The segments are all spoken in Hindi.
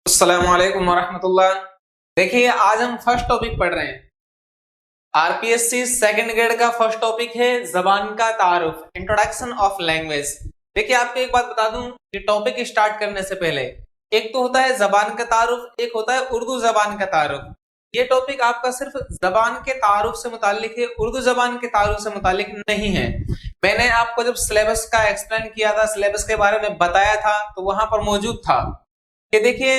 अस्सलामु अलैकुम वरहमतुल्लाह। देखिए, आज हम फर्स्ट टॉपिक पढ़ रहे हैं। आरपीएससी सेकंड ग्रेड का फर्स्ट टॉपिक है जबान का तारुफ, इंट्रोडक्शन ऑफ लैंग्वेज। देखिए, आपको एक बात बता दूं कि टॉपिक स्टार्ट करने से पहले एक तो होता है जबान का तारुफ, एक होता है उर्दू जबान का तारुफ। ये टॉपिक आपका सिर्फ जबान के तारुफ से मुतालिक है, उर्दू जबान के तारुफ से मुतालिक नहीं है। मैंने आपको जब सिलेबस का एक्सप्लेन किया था, सिलेबस के बारे में बताया था, तो वहां पर मौजूद था कि देखिए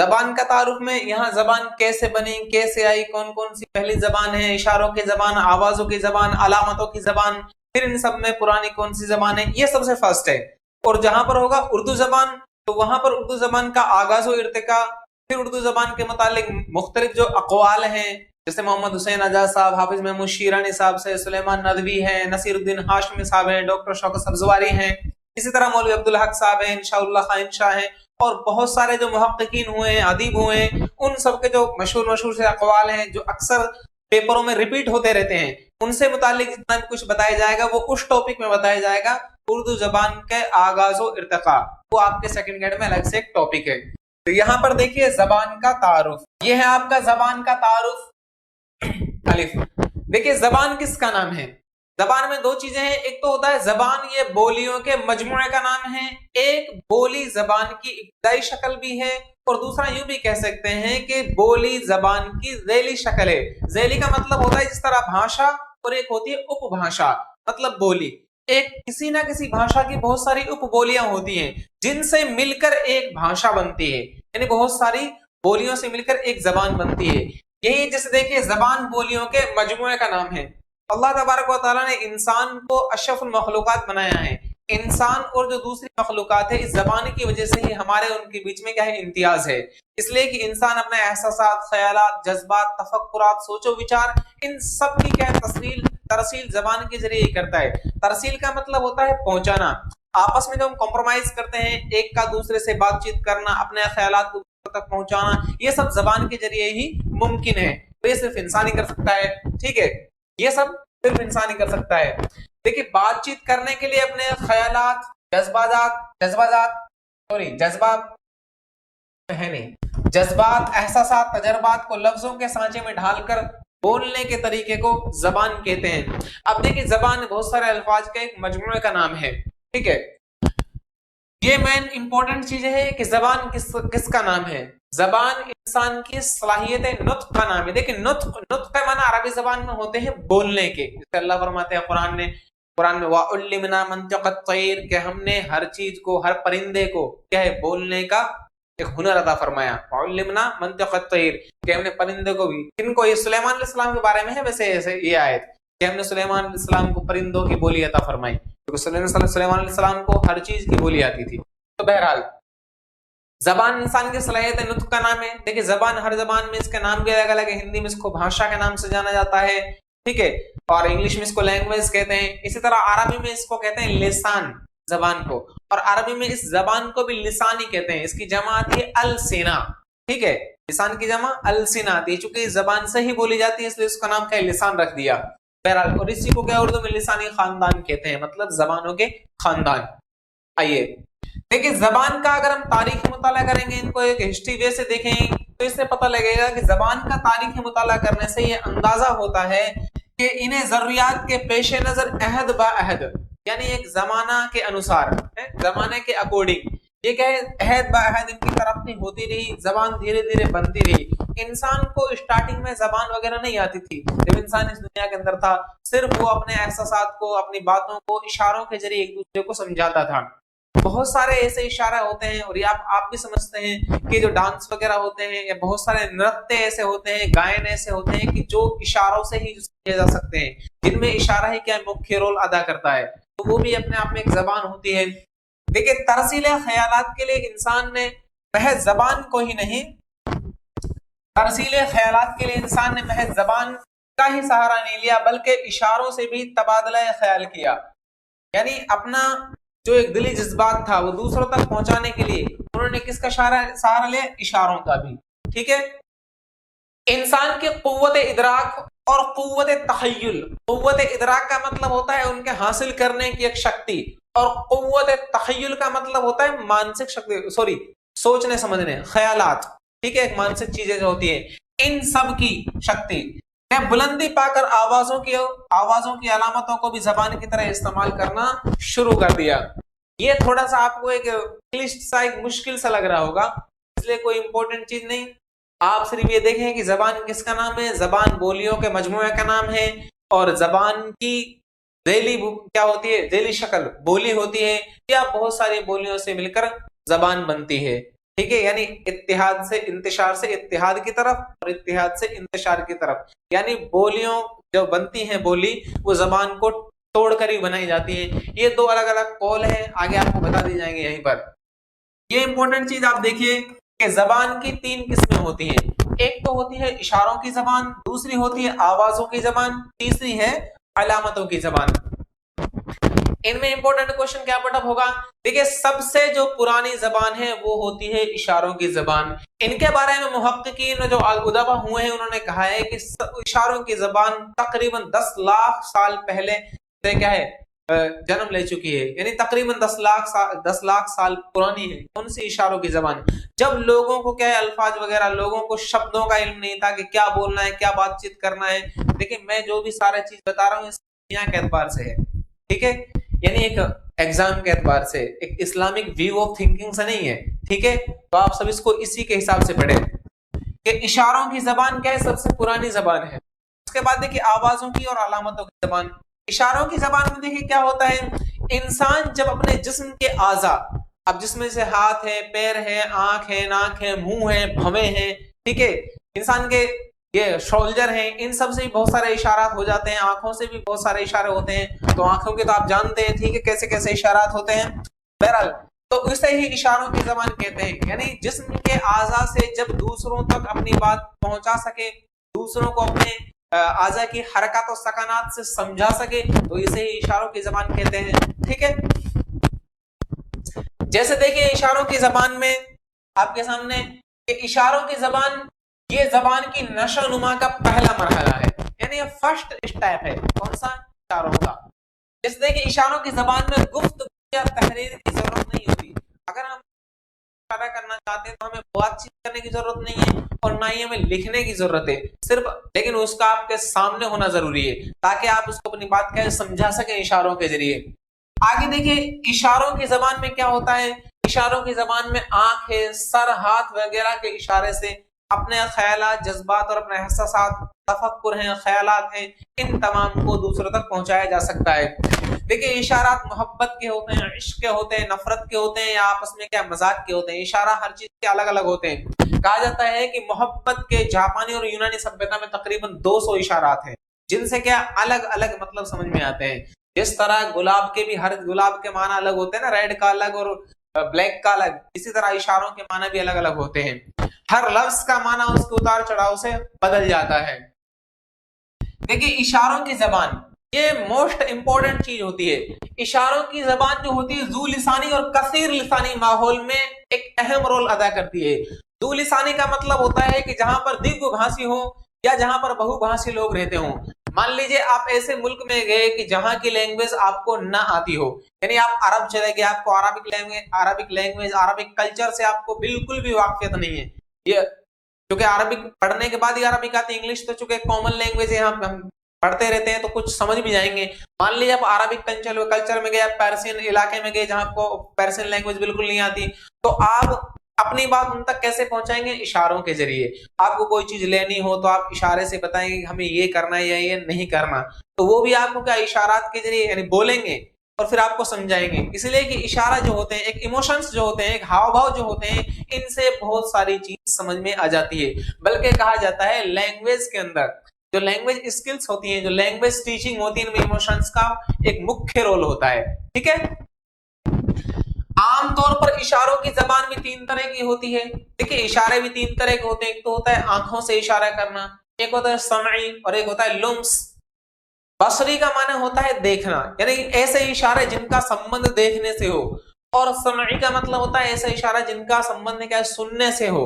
जबान का तारुफ में यहाँ जबान कैसे बनी, कैसे आई, कौन कौन सी पहली जबान है, इशारों की जबान, आवाजों की जबान, अलामतों की जबान, फिर इन सब में पुरानी कौन सी जबान है, ये सबसे फर्स्ट है। और जहां पर होगा उर्दू जबान, तो वहां पर उर्दू जबान का आगाज और इर्तिका, फिर उर्दू जबान के मुतालिक मुख्तलिफ जो अकवाल हैं, जैसे मोहम्मद हुसैन आजाद साहब, हाफिज महमूद शीरानी साहब से, सुलेमान नदवी है, नसीरुद्दीन हाशमी साहब हैं, डॉक्टर शौकत सब्जवारी हैं, इसी तरह मौलवी अब्दुल हक साहब हैं, इंशाअल्लाह खाइन शाह हैं, और बहुत सारे जो मुहक्किकीन हुए हैं, अदीब हुए हैं, उन सबके जो मशहूर मशहूर से अकवाल हैं जो अक्सर पेपरों में रिपीट होते रहते हैं, उनसे मुतालिक जितना भी कुछ बताया जाएगा वो उस टॉपिक में बताया जाएगा। उर्दू जबान के आगाज और इर्तिका, वो आपके सेकंड ग्रेड में अलग से एक टॉपिक है। तो यहाँ पर देखिए जबान का तारुफ, ये है आपका जबान का तारुफ अलिफ। देखिए जबान किसका नाम है? जबान में दो चीजें हैं, एक तो होता है जबान, ये बोलियों के मजमुए का नाम है, एक बोली जबान की इब्तदाई शक्ल भी है, और दूसरा यूं भी कह सकते हैं कि बोली जबान की ज़ैली शक्ल है। ज़ैली का मतलब होता है जिस तरह भाषा, और एक होती है उपभाषा, मतलब बोली। एक किसी ना किसी भाषा की बहुत सारी उपबोलियां होती हैं जिनसे मिलकर एक भाषा बनती है, यानी बहुत सारी बोलियों से मिलकर एक जबान बनती है। यही जैसे देखिए जबान बोलियों के मजमुए का नाम है। अल्लाह तबारक व तआला ने इंसान को अशरफुल मखलूकात बनाया है। इंसान और जो दूसरी मखलूकात है, इस जबान की वजह से ही हमारे और उनके बीच में क्या है, इम्तियाज है। इसलिए कि इंसान अपने एहसासात, ख्यालात, जज्बात, तफक्कुरात, सोचो विचार, इन सब की क्या है तरसील जबान के जरिए ही करता है। तरसील का मतलब होता है पहुंचाना। आपस में जब हम कॉम्प्रोमाइज करते हैं, एक का दूसरे से बातचीत करना, अपने ख्यालात को तक पहुंचाना, ये सब जबान के जरिए ही मुमकिन है। तो ये सिर्फ इंसान ही कर सकता है, ठीक है, ये सब सिर्फ इंसान ही कर सकता है। देखिए बातचीत करने के लिए अपने ख्यालात, जज्बात, एहसासात, तजर्बात को लफ्जों के सांचे में ढालकर बोलने के तरीके को जबान कहते हैं। अब देखिए जबान बहुत सारे अल्फाज का एक मजमूए का नाम है, ठीक है। ये मेन इंपॉर्टेंट चीज है कि जबान किसका नाम है। जबान इंसान की सलाहियत नुत्क का नाम है। देखिए नुत्क का माना अरबी जबान में होते हैं बोलने के, जैसे अल्लाह फरमाते हैं कुरान में वअल्लिमना मंतिक़त तैर, कि हमने हर चीज को, हर परिंदे को क्या है, बोलने का एक हुनर अता फरमाया। वअल्लिमना मंतिक़त तैर, कि हमने परिंदे को भी, किनको, ये सुलेमान अलैहिस्सलाम के बारे में है वैसे ऐसे ये आयत, कि हमने सुलेमान अलैहिस्सलाम को परिंदों की बोली अता फरमाई, क्योंकि सुलेमान अलैहिस्सलाम को हर चीज की बोली आती थी। तो बहरहाल जबान इंसान की सलाहियत नुत्क का नाम है। देखिए जबान, हर जबान में इसके नाम भी अलग अलग है। हिंदी में इसको भाषा के नाम से जाना जाता है, ठीक है, और इंग्लिश में इसको लैंग्वेज कहते हैं। इसी तरह अरबी में इसको कहते हैं लिसान, जबान को, और अरबी में इस जबान को भी लिसान ही कहते हैं। इसकी जमा आती है अलसिना, ठीक है, लिसान की जमा अलसिना आती है। चूंकि जबान से ही बोली जाती है इसलिए इसका नाम क्या है, लिसान रख दिया। बहरहाल, और इसी को क्या उर्दू में लिसानी खानदान कहते हैं, मतलब जबानों के खानदान। आइए देखिए जबान का अगर हम तारीखी मुताला करेंगे, इनको एक हिस्ट्री वे से देखें, तो इससे पता लगेगा कि जबान का तारीखी मुताला करने से ये अंदाजा होता है कि इन्हें जरूरियात के पेश नजर अहद ब अहद, यानी एक जमाना के अनुसार, जमाने के अकॉर्डिंग, ये क्या है, अहद ब अहद इनकी तरक्की होती रही, जबान धीरे धीरे बनती रही। इंसान को स्टार्टिंग में जबान वगैरह नहीं आती थी। जब इंसान इस दुनिया के अंदर था, सिर्फ वो अपने एहसासात को, अपनी बातों को इशारों के जरिए एक दूसरे को समझाता था। बहुत सारे ऐसे इशारे होते हैं, और ये आप भी समझते हैं कि जो डांस वगैरह होते हैं, या बहुत सारे नृत्य ऐसे होते हैं, गायन ऐसे होते हैं कि जो इशारों से ही किए जा सकते हैं, जिनमें इशारा ही क्या मुख्य रोल अदा करता है। तो वो भी अपने आप में एक जबान होती है। देखिए तरसील ख्यालात के लिए इंसान ने महज जबान को ही नहीं, तरसील ख्यालात के लिए इंसान ने महज जबान का ही सहारा नहीं लिया, बल्कि इशारों से भी तबादला ख्याल किया। यानी अपना जो एक दिली जज्बात था वो दूसरों तक पहुंचाने के लिए उन्होंने किसका सहारा लिया, इशारों का भी, ठीक है। इंसान की कुव्वत इदराक और कुव्वत तखय्युल, कुव्वत इदराक का मतलब होता है उनके हासिल करने की एक शक्ति, और कुव्वत तखय्युल का मतलब होता है मानसिक शक्ति, सॉरी सोचने समझने, ख्यालात। ठीक है, एक मानसिक चीजें जो होती है, इन सब की शक्ति ने बुलंदी पाकर आवाजों की अलामतों को भी जबान की तरह इस्तेमाल करना शुरू कर दिया। ये थोड़ा सा आपको एक क्लिष्ट सा, एक मुश्किल सा लग रहा होगा, इसलिए कोई इंपॉर्टेंट चीज नहीं। आप सिर्फ ये देखें कि जबान किसका नाम है, जबान बोलियों के मजमूए का नाम है, और जबान की ज़ैली क्या होती है, ज़ैली शक्ल बोली होती है, या बहुत सारी बोलियों से मिलकर जबान बनती है। ठीक है, यानी इत्तिहाद से इंतशार से इत्तिहाद की तरफ, और इत्तिहाद से इंतशार की तरफ, यानी बोलियों जो बनती हैं बोली, वो जबान को तोड़कर ही बनाई जाती है। ये दो अलग अलग कौल है, आगे आपको बता दी जाएंगे यहीं पर। ये इंपॉर्टेंट चीज आप देखिए कि जबान की 3 किस्में होती हैं। एक तो होती है इशारों की जबान, दूसरी होती है आवाजों की जबान, तीसरी है अलामतों की जबान। इनमें इंपॉर्टेंट क्वेश्चन क्या पटअप होगा, देखिए सबसे जो पुरानी जबान है वो होती है इशारों की जबान। इनके बारे में मुहक्किकीन जो उदबा हुए हैं उन्होंने कहा है कि इशारों की जबान तकरीबन 10 लाख साल पहले से क्या है जन्म ले चुकी है, यानी तकरीबन 10 लाख साल पुरानी है। कौन सी इशारों की जबान, जब लोगों को क्या है अल्फाज वगैरह, लोगों को शब्दों का इल्म नहीं था कि क्या बोलना है, क्या बातचीत करना है। देखिए मैं जो भी सारा चीज बता रहा हूँ दुनिया के एतबार से है, ठीक है, यानी एक एग्जाम के एतबार से, एक इस्लामिक व्यू ऑफ थिंकिंग से नहीं है। ठीक है, तो आप सब इसको इसी के हिसाब से पढ़े कि इशारों की जबान क्या है, सबसे पुरानी जबान है। उसके बाद देखिए आवाजों की और अलामतों की जबान। इशारों की जबान में देखिए क्या होता है, इंसान जब अपने जिस्म के आजा, अब जिसमें से हाथ है, पैर है, आंख है, नाक है, मुंह है, भवें हैं, ठीक है, इंसान के ये शोल्डर हैं, इन सब से भी बहुत सारे इशारात हो जाते हैं, आंखों से भी बहुत सारे इशारे होते हैं। तो आंखों के तो आप जानते हैं, ठीक है, कैसे कैसे इशारात होते हैं। बहरहाल तो इसे ही इशारों की जबान कहते हैं, यानी जिस्म के आजा से जब दूसरों तक अपनी बात पहुंचा सके, दूसरों को अपने आजा की हरकत और सकानात से समझा सके, तो इसे ही इशारों की जबान कहते हैं। ठीक है, जैसे देखिए इशारों की जबान में आपके सामने इशारों की जबान, ये जबान की नशो नुमा का पहला मरहला है, यानी ये फर्स्ट स्टेप है। कौन सा, इशारों का। जैसे देखिए इशारों की जबान में गुफ्तगू या तहरीर की जरूरत नहीं होती। अगर हम इशारा करना चाहते हैं तो हमें बातचीत करने की जरूरत नहीं है, और ना ही हमें लिखने की जरूरत है सिर्फ, लेकिन उसका आपके सामने होना जरूरी है ताकि आप उसको अपनी बात कैसे समझा सके इशारों के जरिए। आगे देखिए इशारों की जबान में क्या होता है, इशारों की जबान में आंख है, सर, हाथ वगैरह के इशारे से अपने ख्यालात, जज्बात और अपने एहसासात, तफक्कुर हैं, ख्यालात हैं, इन तमाम को दूसरों तक पहुंचाया जा सकता है। देखिए इशारात मोहब्बत के होते हैं, इश्क के होते हैं, नफरत के होते हैं, या आपस में क्या मजाक के होते हैं। इशारा हर चीज के अलग अलग होते हैं। कहा जाता है कि मोहब्बत के जापानी और यूनानी सभ्यता में तकरीबन 200 इशारात हैं, जिनसे क्या अलग अलग मतलब समझ में आते हैं। जिस तरह गुलाब के भी हर गुलाब के माना अलग होते हैं ना, रेड का अलग और ब्लैक का अलग, इसी तरह इशारों के माना भी अलग अलग होते हैं। हर लफ्ज का माना उसके उतार चढ़ाव से बदल जाता है। देखिए इशारों की जबान ये मोस्ट इंपॉर्टेंट चीज होती है। इशारों की जबान जो होती है जू लिसानी और कसीर लिसानी माहौल में एक अहम रोल अदा करती है। जू लिसानी का मतलब होता है कि जहां पर द्विभाषी हो या जहां पर बहुभाषी लोग रहते हों। मान लीजिए आप ऐसे मुल्क में गए कि जहां की लैंग्वेज आपको ना आती हो, यानी आप अरब चले गए, आपको अरबिक लैंग्वेज, अरबिक कल्चर से आपको बिल्कुल भी वाकिफियत नहीं है। ये क्योंकि अरबिक पढ़ने के बाद ही अरबिक आती, इंग्लिश तो चूंकि कॉमन लैंग्वेज है, हम पढ़ते रहते हैं तो कुछ समझ भी जाएंगे। मान लीजिए आप अरबिक कल्चर में गए, आप पर्शियन इलाके में गए जहां आपको पर्शियन लैंग्वेज बिल्कुल नहीं आती, तो आप अपनी बात उन तक कैसे पहुंचाएंगे, इशारों के जरिए। आपको कोई चीज लेनी हो तो आप इशारे से बताएंगे कि हमें ये करना है या ये नहीं करना, तो वो भी आपको क्या इशारात के जरिए यानी बोलेंगे और फिर आपको समझाएंगे। इसलिए कि इशारा जो होते हैं, एक इमोशंस जो होते हैं, एक हाव भाव जो होते हैं, इनसे बहुत सारी चीज समझ में आ जाती है। बल्कि कहा जाता है लैंग्वेज के अंदर जो लैंग्वेज स्किल्स होती हैं, जो लैंग्वेज टीचिंग होती है, इनमें इमोशंस का एक मुख्य रोल होता है। ठीक है, आमतौर पर इशारों की जबान भी 3 तरह की होती है। देखिए इशारे भी 3 तरह के होते हैं। एक तो होता है आंखों से इशारा करना, एक होता है समई और एक होता है लुम्स। बसरी का माना होता है देखना, यानी ऐसे इशारे जिनका संबंध देखने से हो, और समई का मतलब होता है ऐसा इशारा जिनका संबंध क्या है, सुनने से हो,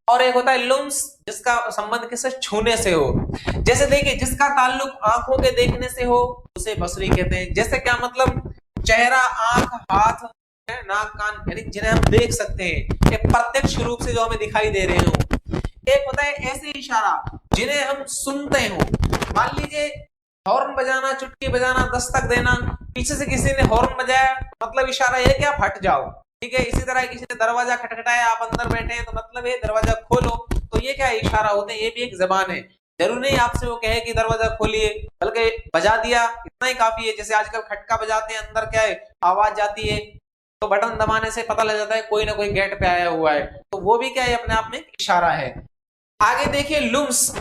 और एक होता है लुम्स जिसका संबंध किससे, छूने से हो। जैसे देखिए जिसका ताल्लुक आंखों के देखने से हो उसे बसरी कहते हैं। जैसे क्या मतलब, चेहरा, आंख, हाथ, नाक, कान, यानी जिन्हें हम देख सकते हैं, एक प्रत्यक्ष रूप से जो हमें दिखाई दे रहे हो, एक होता है ऐसे इशारा जिन्हें हम सुनते हो। मान लीजिए हॉर्न बजाना, चुटकी बजाना, दस्तक देना, पीछे से किसी ने हॉर्न बजाया, मतलब इशारा है कि आप हट जाओ, ठीक है। इसी तरह किसी ने दरवाजा खटखटाया, आप अंदर बैठे हैं, तो मतलब ये दरवाजा खोलो, तो ये क्या इशारा होते हैं, ये भी एक जबान है। जरूर नहीं आपसे वो कहे कि दरवाजा खोलिए, बल्कि बजा दिया इतना ही काफी है। जैसे आजकल खटका बजाते हैं, अंदर क्या है आवाज जाती है, तो बटन दबाने से पता लग जाता है कोई ना कोई गेट पे आया हुआ है, तो वो भी क्या है अपने आप में इशारा है। आगे देखिए लुम्स।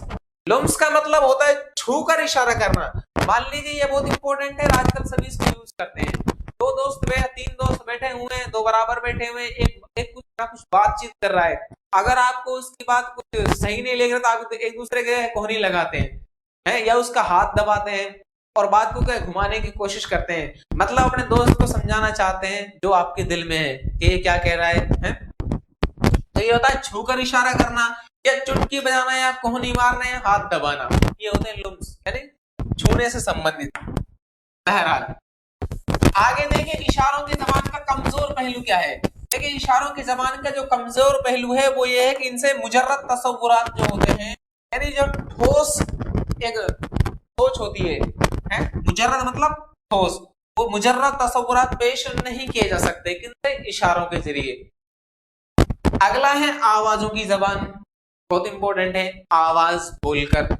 लुम्स का मतलब होता है छूकर इशारा करना। मान लीजिए ये बहुत इंपॉर्टेंट है, आजकल सभी इसको यूज करते हैं। दो दोस्त तीन दोस्त बैठे हुए हैं, दो बराबर बैठे हुए हैं, एक कुछ ना कुछ बातचीत कर रहा है। अगर आपको उसकी बात कुछ सही नहीं लग रहा तो आप एक दूसरे के कोहनी लगाते हैं, या उसका हाथ दबाते हैं और बात को क्या घुमाने की कोशिश करते हैं। मतलब अपने दोस्त को समझाना चाहते हैं जो आपके दिल में है कि ये क्या कह रहा है? तो ये होता है छूकर इशारा करना, या चुटकी बजाना, या कोहनी मारना, या हाथ दबाना, ये होते हैं लुम्स, यानी छूने से संबंधित। बहरहाल आगे देखिए इशारों की जबान का कमजोर पहलू क्या है। देखिए इशारों की जबान का जो कमजोर पहलू है वो ये है कि इनसे मुजर्रद तसव्वुरात जो होते हैं, यानी जो ठोस एक सोच होती है मुजर्रद मतलब ठोस, वो मुजर्रद तसव्वुरात पेश नहीं किए जा सकते किनसे, इशारों के जरिए। अगला है आवाजों की जबान, बहुत इंपॉर्टेंट है, आवाज बोलकर।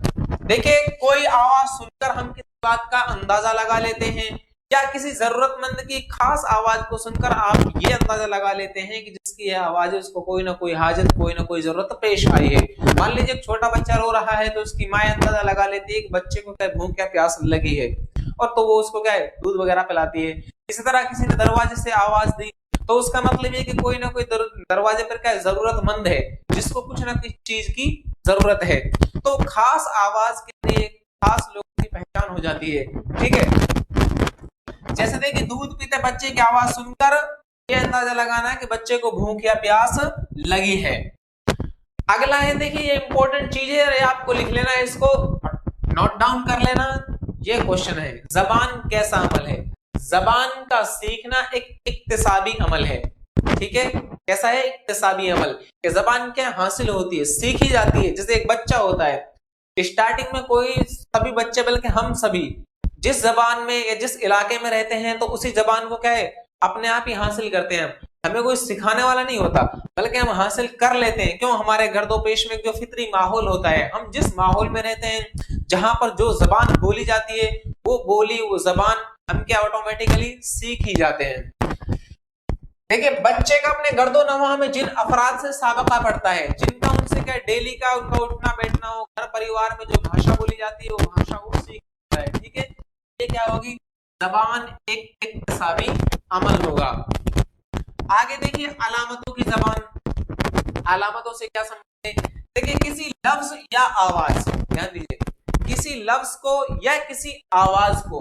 देखिए कोई आवाज सुनकर हम किस बात का अंदाजा लगा लेते हैं, या किसी जरूरतमंद की खास आवाज को सुनकर आप ये अंदाजा लगा लेते हैं कि जिसकी यह आवाज है उसको कोई ना कोई हाजत, कोई ना कोई जरूरत पेश आई है। मान लीजिए एक छोटा बच्चा रो रहा है, तो उसकी माँ अंदाजा लगा लेती है कि बच्चे को क्या भूख या प्यास लगी है, और तो वो उसको क्या है दूध वगैरह पिलाती है। इसी तरह किसी ने दरवाजे से आवाज दी, तो उसका मतलब ये कि कोई ना कोई दरवाजे पर क्या जरूरतमंद है जिसको कुछ ना कुछ चीज की जरूरत है। तो खास आवाज के लिए खास लोगों की पहचान हो जाती है, ठीक है। जैसे देखिए दूध पीते बच्चे की आवाज सुनकर ये अंदाजा लगाना है कि बच्चे को भूख या प्यास लगी है। अगला है देखिए ये इंपॉर्टेंट चीज है, आपको लिख लेना है, इसको नोट डाउन कर लेना। ये क्वेश्चन है, जबान कैसा अमल है? जबान का सीखना एक इक्तिसाबी अमल है, ठीक है। कैसा है? इक्तिसाबी अमल। कि जबान क्या हासिल होती है, सीखी जाती है। जैसे एक बच्चा होता है स्टार्टिंग में, कोई सभी बच्चे बल्कि हम सभी जिस जबान में या जिस इलाके में रहते हैं तो उसी जबान को क्या है अपने आप ही हासिल करते हैं। हमें कोई सिखाने वाला नहीं होता, बल्कि हम हासिल कर लेते हैं। क्यों? हमारे गर्दोपेश में जो फितरी माहौल होता है, हम जिस माहौल में रहते हैं जहां पर जो जबान बोली जाती है वो बोली वो जबान हम क्या ऑटोमेटिकली सीख ही जाते हैं। देखिए बच्चे का अपने गर्दो नवाह में जिन अफराद से साबका पड़ता है, जिनका उनसे क्या डेली का उनका उठना बैठना हो, घर परिवार में जो भाषा बोली जाती है वो भाषा वो सीखता है, ठीक है। ये क्या होगी? जबान एक इक्तिसाबी अमल होगा। आगे देखिए अलामतों की जबान। अलामतों से क्या समझते हैं? देखिए किसी लफ्ज या आवाज, ध्यान दीजिए, किसी लफ्ज को या किसी आवाज को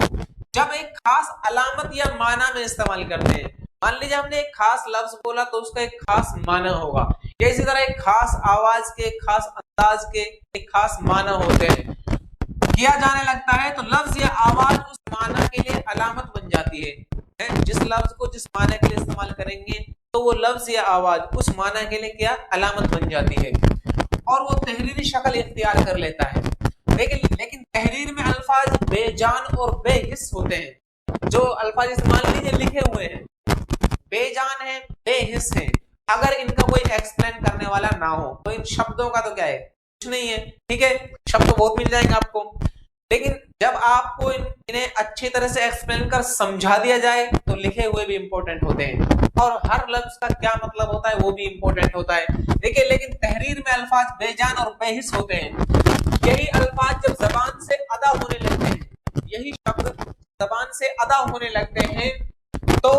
जब एक खास अलामत या माना में इस्तेमाल करते हैं, मान लीजिए हमने एक खास लफ्ज बोला तो उसका एक खास माना होगा, या इसी तरह एक खास आवाज के, खास अंदाज के एक खास माना होते हैं, किया जाने लगता है तो लफ्ज या आवाज उस माना के लिए अलामत बन जाती है। जिस लफ्ज को जिस माना के लिए इस्तेमाल करेंगे तो वो लफ्ज या आवाज उस माना के लिए क्या अलामत बन जाती है, और वो तहरीरी शक्ल इख्तियार कर लेता है। लेकिन तहरीर में अल्फाज बेजान और बेहिस होते हैं। जो अल्फाज इस्तेमाल लीजिए लिखे हुए हैं बेजान है, बेहिस है, अगर इनका कोई एक्सप्लेन करने वाला ना हो तो इन शब्दों का तो क्या है कुछ नहीं है, ठीक है। शब्द बहुत मिल जाएंगे आपको, लेकिन जब आपको इन्हें अच्छी तरह से एक्सप्लेन कर समझा दिया जाए तो लिखे हुए भी इंपॉर्टेंट होते हैं, और हर लफ्ज का क्या मतलब होता है वो भी इंपॉर्टेंट होता है। देखिए लेकिन तहरीर में अल्फाज बेजान और बेहिस होते हैं। यही अल्फाज जब जबान से अदा होने लगते हैं, यही शब्द जबान से अदा होने लगते हैं तो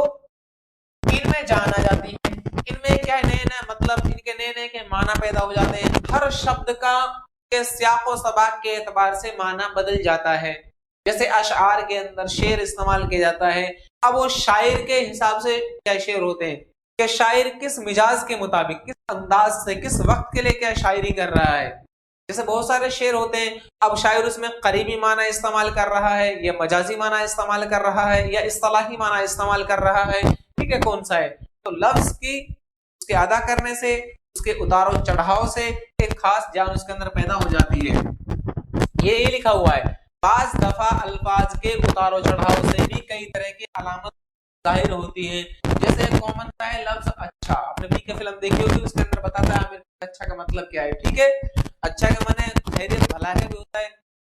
इनमें जान आ जाती है। इनमें क्या नए नए मतलब, इनके नए नए के माना पैदा हो जाते हैं। हर शब्द का के सियाक और सबाक के एतबार से माना बदल जाता है। जैसे अशआर के अंदर शेर इस्तेमाल किया जाता है, अब वो शायर के हिसाब से क्या शेर होते हैं कि शायर किस मिजाज के मुताबिक, किस अंदाज से, किस वक्त के लिए क्या शायरी कर रहा है। जैसे बहुत सारे शेर होते हैं, अब शायर उसमें करीबी माना इस्तेमाल कर रहा है या मजाजी माना इस्तेमाल कर रहा है या इस्तिलाही माना इस्तेमाल कर रहा है, ठीक है, कौन सा है। तो लफ्ज की उसके अदा करने से, उसके उतार और चढ़ाव से एक एक खास जान उसके अंदर पैदा हो जाती है। ये लिखा हुआ है, बाज दफा अल्फाज के उतारो चढ़ाव से भी कई तरह की अलामत जाहिर होती है। जैसे कॉमन सा है लफ्ज अच्छा, आपने भी फिल्म देखी होगी, उसके अंदर बताता है हमें अच्छा का मतलब क्या है। ठीक है, अच्छा का माने खैरियत भला है भी होता है,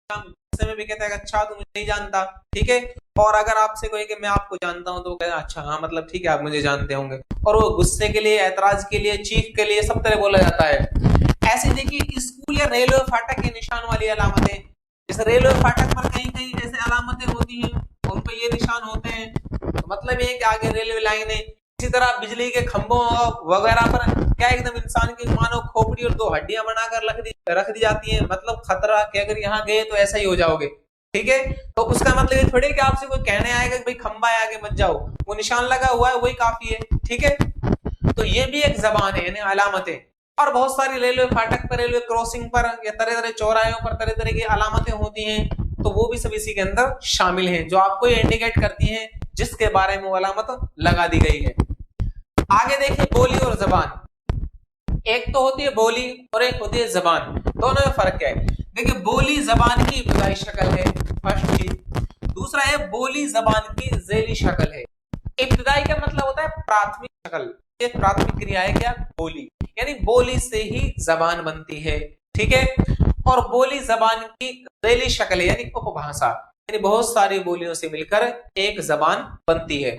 गुस्से में भी कहता है अच्छा तुम मुझे नहीं जानता। ठीक है, और अगर आपसे कोई कि मैं आपको जानता हूं तो वो कहता है अच्छा हाँ मतलब ठीक है आप मुझे जानते होंगे। और वो गुस्से के लिए, ऐतराज के लिए, चीख के लिए सब तरह बोला जाता है। ऐसे देखिए स्कूल या रेलवे फाटक के निशान वाली अलामतें, जैसे रेलवे फाटक पर कहीं कहीं ऐसे अलामतें होती हैं, उन पर ये निशान होते हैं, तो मतलब ये कि आगे रेलवे लाइन है। इसी तरह बिजली के खंभों वगैरह पर क्या एकदम इंसान की मानो खोपड़ी और दो हड्डियां बनाकर रख दी जाती हैं, मतलब खतरा कि अगर यहाँ गए तो ऐसा ही हो जाओगे। ठीक है, तो उसका मतलब ये थोड़ी कि आपसे कोई कहने आएगा कि भाई खंबा है आगे मत जाओ, वो निशान लगा हुआ है वही काफी है। ठीक है, तो ये भी एक जबान है यानी अलामतें। और बहुत सारी रेलवे फाटक पर, रेलवे क्रॉसिंग पर या तरह तरह चौराहों पर तरह तरह की अलामतें होती हैं, तो वो भी सब इसी के अंदर शामिल हैं, जो आपको ये इंडिकेट करती हैं जिसके बारे में वो अलामत लगा दी गई है। आगे देखिए बोली और जबान, एक तो होती है बोली और एक होती है जबान, दोनों में फर्क है। देखिए बोली जबान की इब्तदाई शक्ल है, फर्स्ट चीज। दूसरा है बोली जबान की ज़ैली शक्ल है। इब्तदाई का मतलब होता है प्राथमिक शक्ल, एक प्राथमिक क्रिया है क्या, बोली, यानी बोली से ही जबान बनती है। ठीक है, और बोली जबान की ज़ैली शक्ल है यानी उपभाषा, यानी बहुत सारी बोलियों से मिलकर एक जबान बनती है।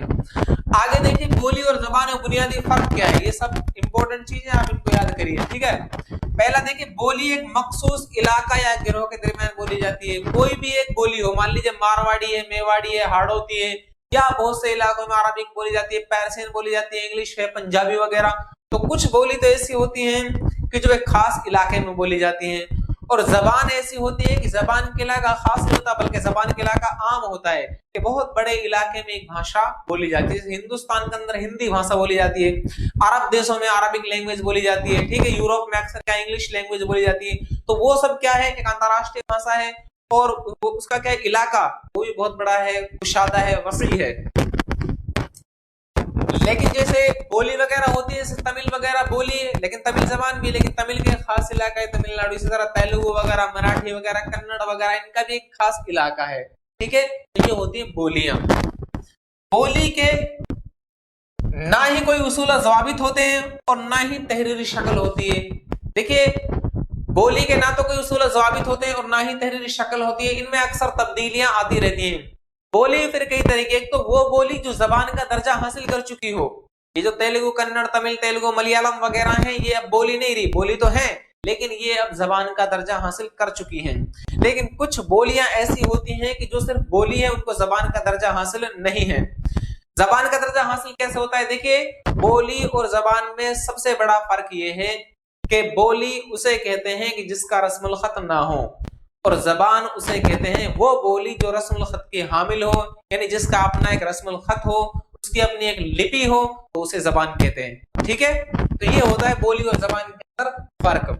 आगे देखिए बोली और जबान में बुनियादी फर्क क्या है, ये सब इंपॉर्टेंट चीजें आप इनको याद करिए। ठीक है, पहला देखिए बोली एक मखसूस इलाका या गिरोह के दरमियान बोली जाती है। कोई भी एक बोली हो, मान लीजिए मारवाड़ी है, मेवाड़ी है, हाड़ौती है, या बहुत से इलाकों में अरबिक बोली जाती है, पर्शियन बोली जाती है, इंग्लिश है, पंजाबी वगैरह। तो कुछ बोली तो ऐसी होती हैं कि जो एक खास इलाके में बोली जाती हैं, और जबान ऐसी होती है कि जबान के इलाका खास नहीं होता बल्कि जबान के इलाका आम होता है, कि बहुत बड़े इलाके में एक भाषा बोली जाती है। जैसे हिंदुस्तान के अंदर हिंदी भाषा बोली जाती है, अरब देशों में अरबिक लैंग्वेज बोली जाती है। ठीक है, यूरोप में अक्सर क्या इंग्लिश लैंग्वेज बोली जाती है। तो वो सब क्या है, एक अंतरराष्ट्रीय भाषा है, और उसका क्या इलाका वो भी बहुत बड़ा है, कुशादा है, वसी है। लेकिन जैसे बोली वगैरह होती है, जैसे तमिल वगैरह बोली है, लेकिन तमिल जबान भी, लेकिन तमिल के खास इलाका है तमिलनाडु। इसी तरह तेलुगु वगैरह, मराठी वगैरह, कन्नड़ वगैरह, इनका भी एक खास इलाका है। ठीक है, तो ये होती है बोलियां। बोली के ना ही कोई उसूल ज़वाबित होते हैं और ना ही तहरीरी शक्ल होती है। देखिए बोली के ना तो कोई उसूल ज़वाबित होते हैं और ना ही तहरीरी शक्ल होती है, इनमें अक्सर तब्दीलियां आती रहती हैं। बोली फिर कई तरीके, एक तो वो बोली जो जबान का दर्जा हासिल कर चुकी हो, ये जो तेलुगु, कन्नड़, तमिल, तेलुगु, मलयालम वगैरह हैं, ये अब बोली नहीं रही, बोली तो है लेकिन ये अब जबान का दर्जा हासिल कर चुकी हैं। लेकिन कुछ बोलियां ऐसी होती हैं कि जो सिर्फ बोली है, उनको जबान का दर्जा हासिल नहीं है। जबान का दर्जा हासिल कैसे होता है, देखिए बोली और जबान में सबसे बड़ा फर्क ये है कि बोली उसे कहते हैं कि जिसका रस्मुल खत ना हो, और जबान उसे कहते हैं वो बोली जो रस्मुल खत की हामिल हो, यानी जिसका अपना एक रस्मुल खत हो, उसकी अपनी एक लिपि हो, तो उसे जबान कहते हैं। ठीक है, तो ये होता है बोली और जबान के अंदर फर्क।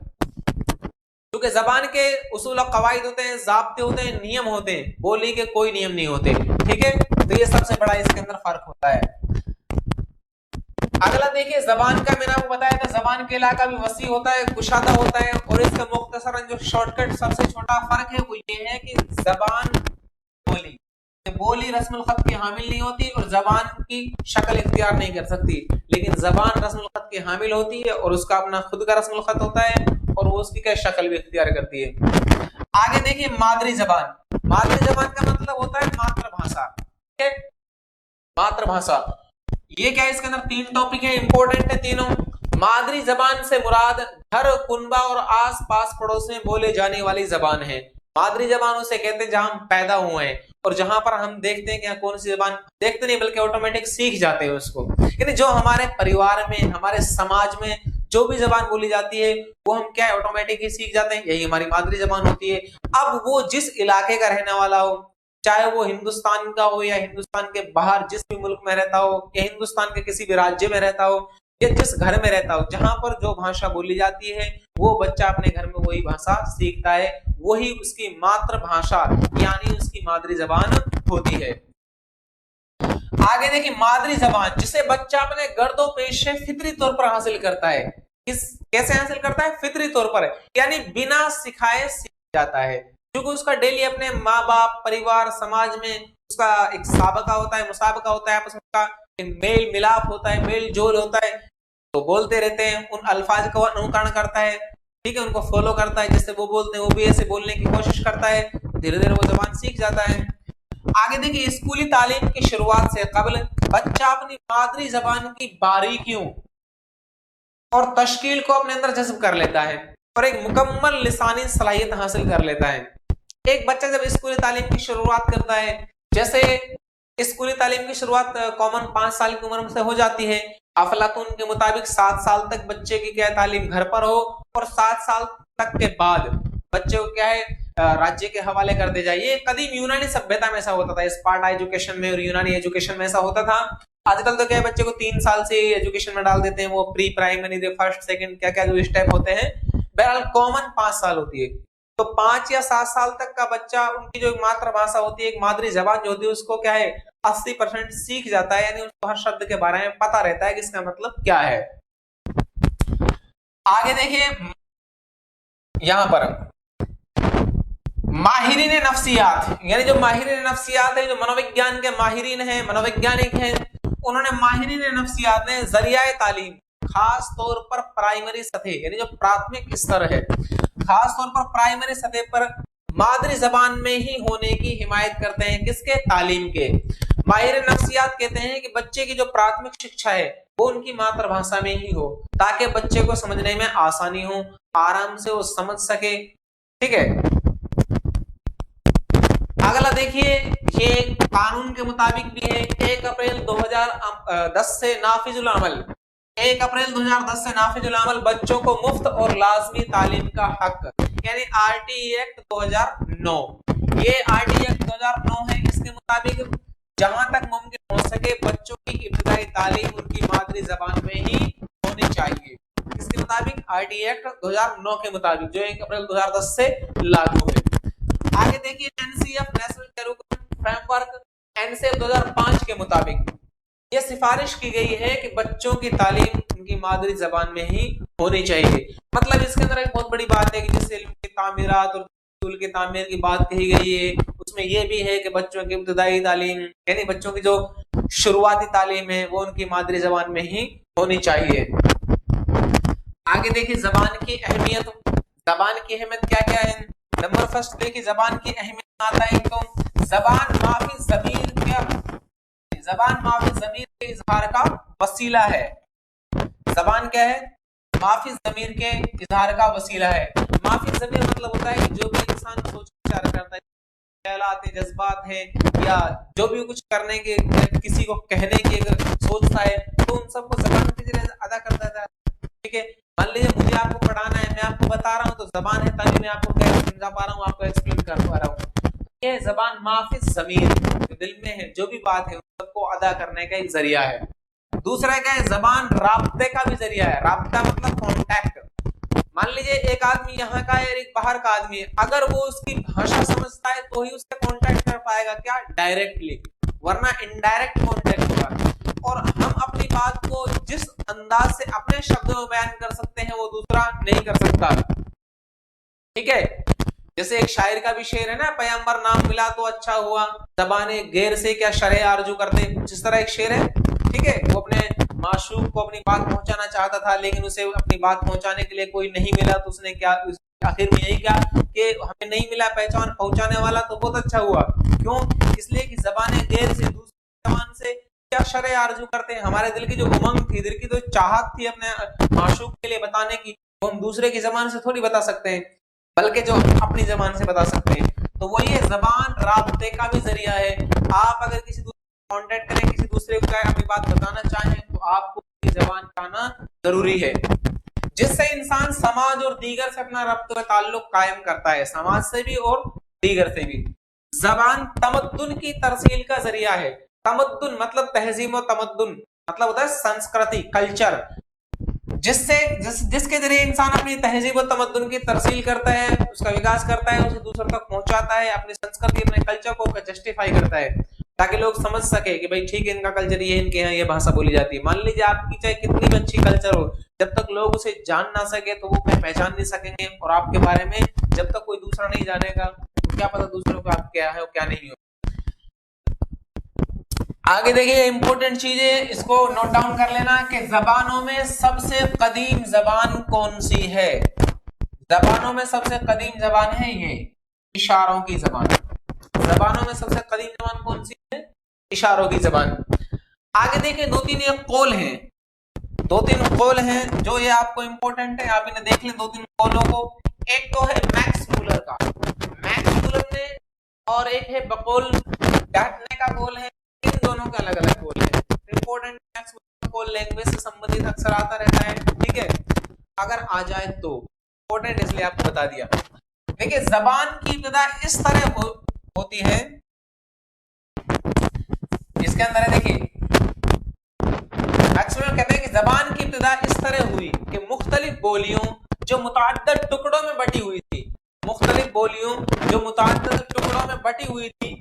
क्योंकि जबान के उसूल और कवायद होते हैं, ज़ाब्ते होते हैं, नियम होते हैं, बोली के कोई नियम नहीं होते। ठीक है, तो ये सबसे बड़ा इसके अंदर फर्क होता है। अगला देखिए जबान का, मैंने आपको बताया था जबान के इलाका भी वसी होता है, कुशादा होता है, और इसका मुख्तसरन जो शॉर्टकट सबसे छोटा फर्क है वो ये है कि जबान बोली बोली रस्मुल खत की हामिल नहीं होती और जबान की शक्ल इख्तियार नहीं कर सकती, लेकिन जबान रस्मुल खत की हामिल होती है और उसका अपना खुद का रस्मुल खत होता है और वो उसकी क्या शक्ल भी इख्तियार करती है। आगे देखिए मादरी जबान, मादरी जबान का मतलब होता है मातृभाषा। ठीक है, मातृभाषा ये क्या है, इसके अंदर तीन टॉपिक है, इंपॉर्टेंट है तीनों। मादरी जबान से मुराद घर, कुनबा और आस पास पड़ोस में बोले जाने वाली जबान है। मादरी जबान उसे कहते हैं जहां हम पैदा हुए हैं और जहां पर हम देखते हैं कि कौन सी जबान, देखते नहीं बल्कि ऑटोमेटिक सीख जाते हैं उसको, यानी जो हमारे परिवार में, हमारे समाज में जो भी जबान बोली जाती है वो हम क्या है ऑटोमेटिक ही सीख जाते हैं, यही हमारी मादरी जबान होती है। अब वो जिस इलाके का रहने वाला हो, चाहे वो हिंदुस्तान का हो या हिंदुस्तान के बाहर जिस भी मुल्क में रहता हो, या हिंदुस्तान के किसी भी राज्य में रहता हो, या जिस घर में रहता हो, जहां पर जो भाषा बोली जाती है वो बच्चा अपने घर में वही भाषा सीखता है, वही उसकी मातृभाषा यानी उसकी मादरी जबान होती है। आगे देखिए मादरी जबान जिसे बच्चा अपने गर्दो पेश से फितरी तौर पर हासिल करता है, कैसे हासिल करता है? फितरी तौर पर, यानी बिना सिखाए सीख जाता है, क्योंकि उसका डेली अपने माँ बाप, परिवार, समाज में उसका एक साबका होता है, मुसाबका होता है, आपस में उसका मेल मिलाप होता है, मेल जोल होता है, तो बोलते रहते हैं, उन अल्फाज का अनुकरण करता है, ठीक है, उनको फॉलो करता है, जैसे वो बोलते हैं वो भी ऐसे बोलने की कोशिश करता है, धीरे धीरे वो जबान सीख जाता है। आगे देखिए, स्कूली तालीम की शुरुआत से कबल बच्चा अपनी मादरी जबान की बारीकियों और तश्कील को अपने अंदर जज्ब कर लेता है और एक मुकम्मल लिसानी सलाहियत हासिल कर लेता है। एक बच्चा जब स्कूली तालीम की शुरुआत करता है, जैसे स्कूली तालीम की शुरुआत कॉमन 5 साल की उम्र से हो जाती है, अफलातून के मुताबिक 7 साल तक बच्चे की क्या तालीम घर पर हो और 7 साल तक के बाद बच्चे को क्या है राज्य के हवाले कर दे जाए। ये कदीम यूनानी सभ्यता में ऐसा होता था, स्पार्टा एजुकेशन में और यूनानी एजुकेशन में ऐसा होता था। आजकल तो क्या है, बच्चे को 3 साल से एजुकेशन में डाल देते हैं, वो प्री प्राइमरी, फर्स्ट सेकंड, क्या क्या जो स्टेप होते हैं, बहरहाल कॉमन 5 साल होती है। तो 5 या 7 साल तक का बच्चा उनकी जो मातृभाषा होती है, एक मादरी जबान जो होती है, उसको क्या है 80% सीख जाता है, यानी उसको हर शब्द के बारे में पता रहता है कि इसका मतलब क्या है। आगे देखिए, यहां पर माहिरीन नफ्सियात, यानी जो माहिरीन नफ्सियात है, जो मनोविज्ञान के माहिरीन हैं, मनोवैज्ञानिक हैं, उन्होंने माहिरीन नफ्सियात ने जरिया तालीम खास तौर पर प्राइमरी सतह, यानी जो प्राथमिक स्तर है, खास तौर पर प्राइमरी सतह पर मादरी जबान में ही होने की हिमायत करते हैं। किसके? तालीम के। माहिर नफ्सियात कहते हैं कि बच्चे की जो प्राथमिक शिक्षा है वो उनकी मातृभाषा में ही हो, ताकि बच्चे को समझने में आसानी हो, आराम से वो समझ सके, ठीक है। अगला देखिए, ये कानून के मुताबिक भी है, 1 अप्रैल 2010 से नाफिजुल अमल, 1 अप्रैल 2010 से नाफिजुल अमल बच्चों को मुफ्त और लाजमी तालीम का हक, यानी आरटी एक्ट 2009, ये आरटी एक्ट 2009 है। इसके मुताबिक जहां तक मुमकिन हो सके बच्चों की इब्तिदाई तालीम उनकी मादरी जबान में ही होनी चाहिए। इसके मुताबिक आरटी एक्ट 2009 के मुताबिक, जो 1 अप्रैल 2010 से लागू है। आगे देखिए, NCF national curriculum framework, NCF 2005 के मुताबिक ये सिफारिश की गई है कि बच्चों की तालीम उनकी मादरी जबान में ही होनी चाहिए। मतलब इसके अंदर एक बहुत बड़ी बात है कि जिस इल्म की तामीरात और स्कूल की तामीर की बात कही गई है, उसमें यह भी है कि बच्चों की इब्तिदाई तालीम, यानी बच्चों की जो शुरुआती तालीम है वो उनकी मादरी जबान में ही होनी चाहिए। आगे देखिए, जबान की अहमियत, जबान की अहमियत क्या क्या है। नंबर फर्स्ट देखिए, जबान की अहमियत आता है तो जबान माफी ज़मीर क्या, जबान माफी ज़मीर के इजहार का वसीला है। जबान क्या है? माफी ज़मीर के इजहार का वसीला है। माफी ज़मीर मतलब होता है कि जो भी इंसान सोच विचार करता है, ख्यालात, जज्बात है, या जो भी कुछ करने के, किसी को कहने की अगर सोचता है, तो उन सबको जबान के जरिए अदा करता है, ठीक है। मान लीजिए मुझे आपको पढ़ाना है, मैं आपको बता रहा हूँ, तो जबान है, तभी मैं आपको क्या समझा पा रहा हूँ, आपको एक्सप्लेन कर पा रहा हूँ। ये जबान माफी ज़मीर, जो दिल में है, जो भी बात है, उन सबको अदा करने का एक जरिया है। दूसरा क्या है? जबान राब्ते का भी जरिया है। राब्ता मतलब कॉन्टैक्ट। मान लीजिए एक आदमी यहाँ का है और एक बाहर का आदमी है, अगर वो उसकी भाषा समझता है तो ही उससे कॉन्टैक्ट कर पाएगा, क्या? डायरेक्टली, वरना इनडायरेक्ट कॉन्टैक्ट होगा। और हम अपनी बात को जिस अंदाज से अपने शब्दों में बयान कर सकते हैं वो दूसरा नहीं कर सकता, ठीक है। जैसे एक शायर का भी शेर है ना, पैगंबर नाम मिला तो अच्छा हुआ, जबाने गैर से क्या शरे आरजू करते, जिस तरह एक शेर है, ठीक है। वो अपने माशूक को अपनी बात पहुंचाना चाहता था, लेकिन उसे अपनी बात पहुंचाने के लिए कोई नहीं मिला, तो उसने क्या आखिर में यही कहा कि हमें नहीं मिला पहचान पहुंचाने वाला, तो बहुत अच्छा हुआ। क्यों? इसलिए कि जबाने गैर से, दूसरी जबान से क्या शरे आरजू करते हैं। हमारे दिल की जो उमंग थी, दिल की जो चाहत थी अपने माशूक के लिए बताने की, वो हम दूसरे की जबान से थोड़ी बता सकते हैं, बल्कि जो अपनी जबान से बता सकते हैं। तो वो ये जबान राब्ते का भी जरिया है। आप अगर किसी कांटेक्ट करें, किसी दूसरे को अपनी बात बताना चाहें, तो आपको जबान का आना जरूरी है, जिससे इंसान समाज और दीगर से अपना रब्त व ताल्लुक कायम करता है, समाज से भी और दीगर से भी। जबान तमद्दुन की तरसील का जरिया है। तमद्दुन मतलब तहजीब और तमद्दुन मतलब होता है संस्कृति, कल्चर, जिसके जरिए इंसान अपनी तहजीब और तमद्दुन की तरसील करता है, उसका विकास करता है, उसे दूसरों तक पहुंचाता है, अपनी संस्कृति, अपने कल्चर को जस्टिफाई करता है। ताकि लोग समझ सके कि भाई ठीक है इनका कल्चर ये, इनके यहाँ ये भाषा बोली जाती है। मान लीजिए आपकी चाहे कितनी भी अच्छी कल्चर हो, जब तक लोग उसे जान ना सके तो वो पहचान नहीं सकेंगे, और आपके बारे में जब तक कोई दूसरा नहीं जानेगा तो क्या पता दूसरों को आप क्या है और क्या नहीं हो। आगे देखिए इंपॉर्टेंट चीजें, इसको नोट डाउन कर लेना कि जबानों में सबसे कदीम जबान कौन सी है। जबानों में सबसे कदीम जबान है ये इशारों की जबान। जबानों में सबसे कदीम जबान कौन सी है? इशारों की जबान। आगे देखिए दो तीन ये कौल हैं, दो तीन कौल हैं जो ये आपको इंपॉर्टेंट है, आप इन्हें देख लें दो तीन कौलों को। एक तो है मैक्स मूलर का, मैक्स मूलर ने, और एक है बकौल डार्टने का कौल है। इन दोनों का अलग अलग कौल है। इंपॉर्टेंट मैक्स मूलर कौल लैंग्वेज से संबंधित अक्सर आता रहता है, ठीक है, अगर आ जाए तो इंपॉर्टेंट इसलिए आपको बता दिया। देखिए जबान की इब्तिदा इस तरह होती है, इसके अंदर है देखिए मैक्सिमम कहते हैं कि जबान की इब्तिदा इस तरह हुई कि मुख्तलिफ बोलियों जो मुतअद्दिद टुकड़ों में बटी हुई थी, मुख्तलिफ बोलियों जो मुतअद्दिद टुकड़ों में बटी हुई थी,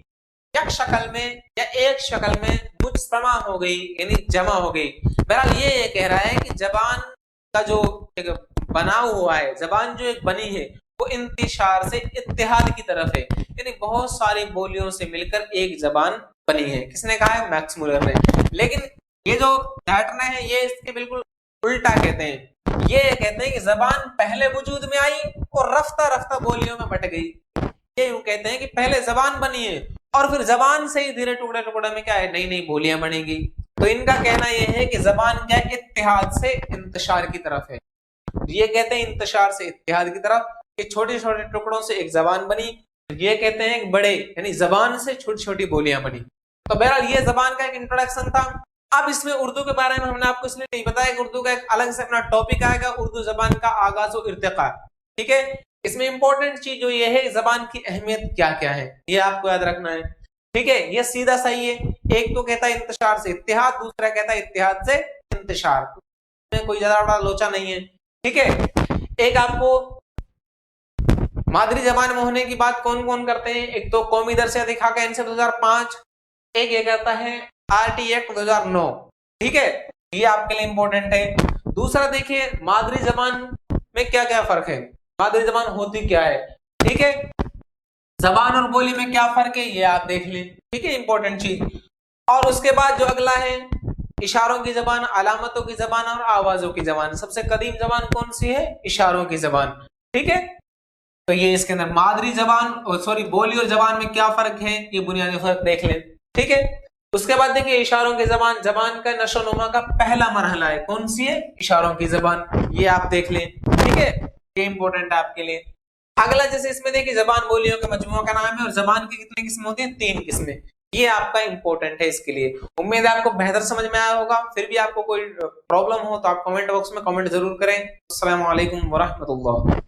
एक शक्ल में या एक शक्ल में मुज्तमा हो गई, यानी जमा हो गई। बहरहाल ये कह रहा है कि जबान का जो एक बना हुआ है, जबान जो एक बनी है वो इंतिशार से इत्तिहाद की तरफ है, यानी बहुत सारी बोलियों से मिलकर एक जबान बनी है। किसने कहा है? मैक्स मूलर ने। लेकिन ये जो डार्टने है ये इसके बिल्कुल उल्टा कहते हैं। ये कहते हैं कि जबान पहले वजूद में आई और रफ्ता रफ्ता बोलियों में बट गई। ये यूं कहते हैं कि पहले जबान बनी है और फिर जबान से ही धीरे टुकड़े टुकड़े में क्या है, नई नई बोलियां बनेगी। तो इनका कहना यह है कि जबान क्या है, इत्तिहाद से इंतशार की तरफ है। ये कहते हैं इंतशार से इत्तिहाद की तरफ, कि छोटे छोटे टुकड़ों से एक जबान बनी। ये कहते हैं बड़े यानी जबान से छोटी छोटी बोलियां बनी। तो बहरहाल ये जबान का एक इंट्रोडक्शन था। अब इसमें उर्दू के बारे में हमने आपको इसलिए नहीं बताया कि उर्दू का एक अलग से अपना टॉपिक आएगा, उर्दू जबान का आगाज और इर्तिका, ठीक है। इसमें इंपॉर्टेंट चीज जो ये है जबान की अहमियत क्या क्या है, ये आपको याद रखना है, ठीक है। ये सीधा सही है। एक तो कहता है इंतशार से इत्तिहाद, दूसरा कहता है इत्तिहाद से इंतशार, में कोई ज्यादा बड़ा लोचा नहीं है, ठीक है। एक आपको मादरी जबान में होने की बात कौन कौन करते हैं, एक तो कौमी दर्जा अधिकार का एनसीआर 2005, एक ये कहता है आरटी एक्ट 2009, ठीक है, ये आपके लिए इंपॉर्टेंट है। दूसरा देखिए मादरी जबान में क्या क्या फर्क है, मादरी जबान होती क्या है, ठीक है, जबान और बोली में क्या फर्क है ये आप देख लें, ठीक है, इंपॉर्टेंट चीज। और उसके बाद जो अगला है इशारों की जबान, अलामतों की जबान और आवाजों की जबान। सबसे कदीम जबान कौन सी है? इशारों की जबान, ठीक है। तो ये इसके अंदर मादरी जबान और सॉरी बोली और जबान में क्या फर्क है, ये बुनियादी फर्क देख लें, ठीक है। उसके बाद देखिए इशारों की जबान, जबान का नशोनुमा का पहला मरहला है, कौन सी है? इशारों की जबान, ये आप देख लें, ठीक है, ये इंपॉर्टेंट है आपके लिए। अगला जैसे इसमें देखिए जबान बोलियों के मजमूआ का नाम है और जबान की कितनी किस्म होती है? 3 किस्में, ये आपका इंपॉर्टेंट है इसके लिए। उम्मीद है आपको बेहतर समझ में आया होगा। फिर भी आपको कोई प्रॉब्लम हो तो आप कमेंट बॉक्स में कमेंट जरूर करें। अस्सलाम वालेकुम वरहमतुल्लाह।